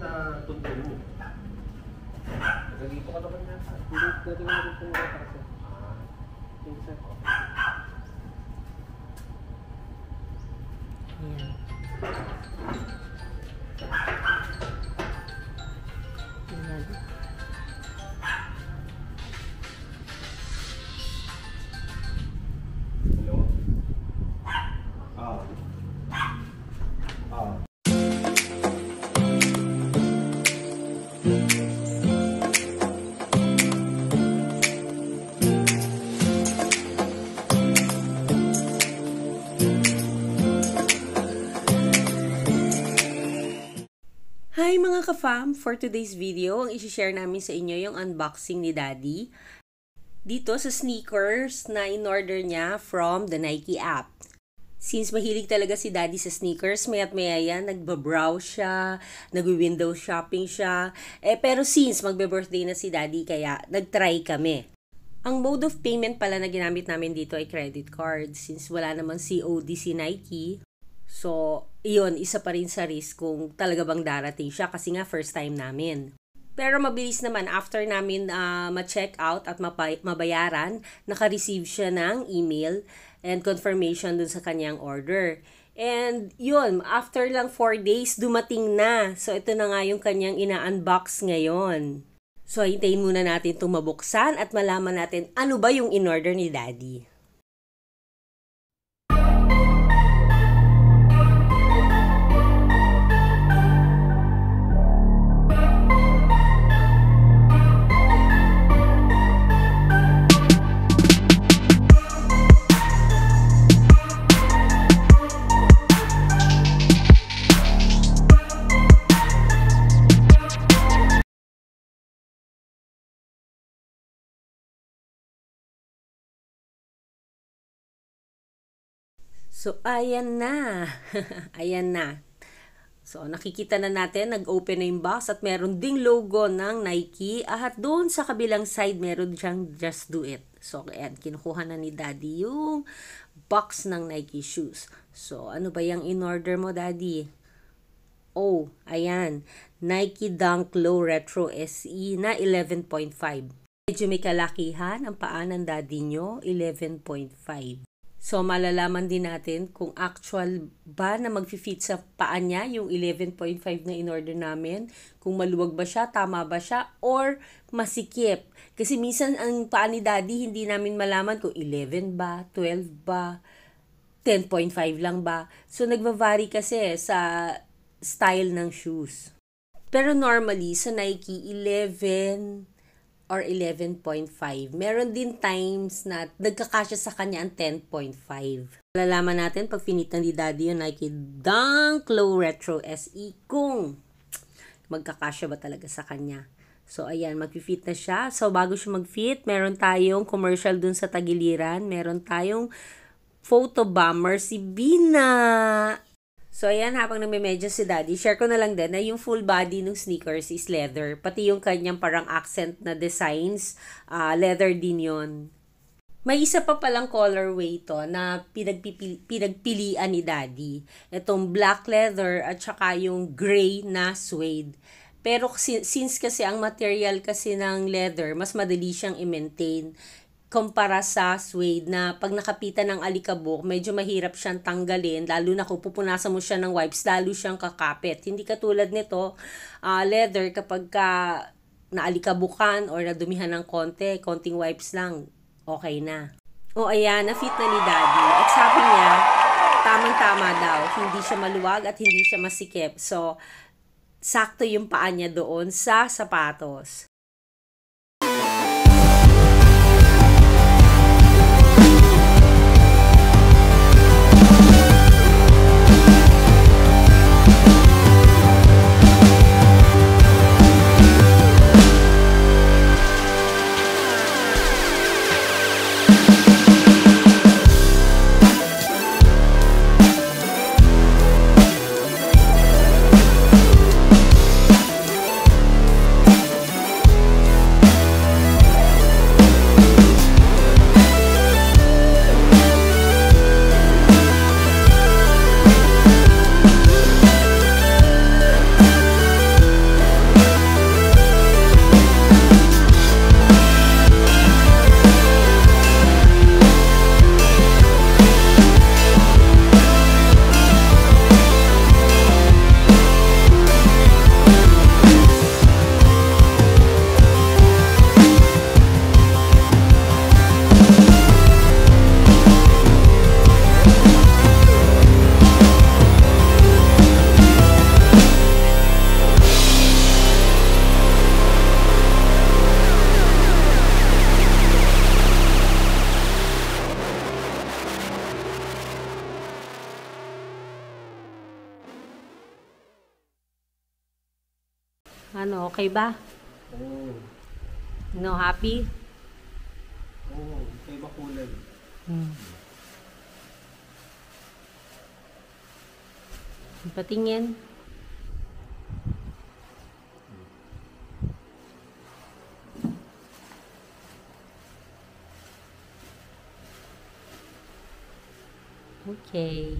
na tungkol mo. Nagagito ka naman yata. Hindi, dati nga rin pong para sir. Thank you, sir. Ayan. Ayan. Hello? Ah. Ah. Hi mga ka-fam! For today's video, ang isi-share namin sa inyo yung unboxing ni Daddy dito sa sneakers na in-order niya from the Nike app. Since mahilig talaga si Daddy sa sneakers, maya't maya yan, nagbabrowse siya, nag-window shopping siya. Pero since magbe-birthday na si Daddy, kaya nag-try kami. Ang mode of payment pala na ginamit namin dito ay credit card. Since wala naman COD si Nike, so, iyon, isa pa rin sa risk kung talaga bang darating siya kasi nga first time namin. Pero mabilis naman, after namin ma-check out at mabayaran, naka-receive siya ng email and confirmation dun sa kanyang order. And yun, after lang 4 days, dumating na. So, ito na nga yung kanyang ina-unbox ngayon. So, hintayin muna natin itong mabuksan at malaman natin ano ba yung in-order ni Daddy. So, ayan na. Ayan na. So, nakikita na natin, nag-open na yung box at meron ding logo ng Nike. At doon sa kabilang side, meron siyang Just Do It. So, ayan, kinukuha na ni Daddy yung box ng Nike shoes. So, ano ba yung in-order mo, Daddy? Oh, ayan. Nike Dunk Low Retro SE na 11.5. Medyo may kalakihan ang paa ng Daddy nyo, 11.5. So, malalaman din natin kung actual ba na mag-fit sa paa niya yung 11.5 na in-order namin. Kung maluwag ba siya, tama ba siya, or masikip. Kasi minsan ang paa ni Daddy, hindi namin malaman kung 11 ba, 12 ba, 10.5 lang ba. So, nagva-vary kasi sa style ng shoes. Pero normally, sa Nike, 11 or 11.5. Meron din times na nagkakasya sa kanya ang 10.5. Malalaman natin pag finit na ni Daddy yung Nike Dunk Low Retro SE kung magkakasya ba talaga sa kanya. So, ayan, mag-fit na siya. So, bago siya mag-fit, meron tayong commercial dun sa tagiliran. Meron tayong photo bomber si Bina. So, ayan, habang nagme-medyas si Daddy, share ko na lang din na yung full body ng sneakers is leather. Pati yung kanyang parang accent na designs, leather din yun. May isa pa palang colorway to na pinagpilian ni Daddy. Itong black leather at saka yung gray na suede. Pero since kasi ang material kasi ng leather, mas madali siyang i-maintain kumpara sa suede na pag nakapitan ng alikabok, medyo mahirap siyang tanggalin, lalo na kung pupunasan mo siya ng wipes, lalo siyang kakapit. Hindi katulad nito, leather, kapag naalikabukan or nadumihan ng konting wipes lang, okay na. O ayan, na-fit na ni Daddy. At sabi niya, tamang-tama daw, hindi siya maluwag at hindi siya masikip. So, sakto yung paa niya doon sa sapatos. Ano, okay ba? Oo. No, happy? Oo. Iba kulay. Patingin. Okay.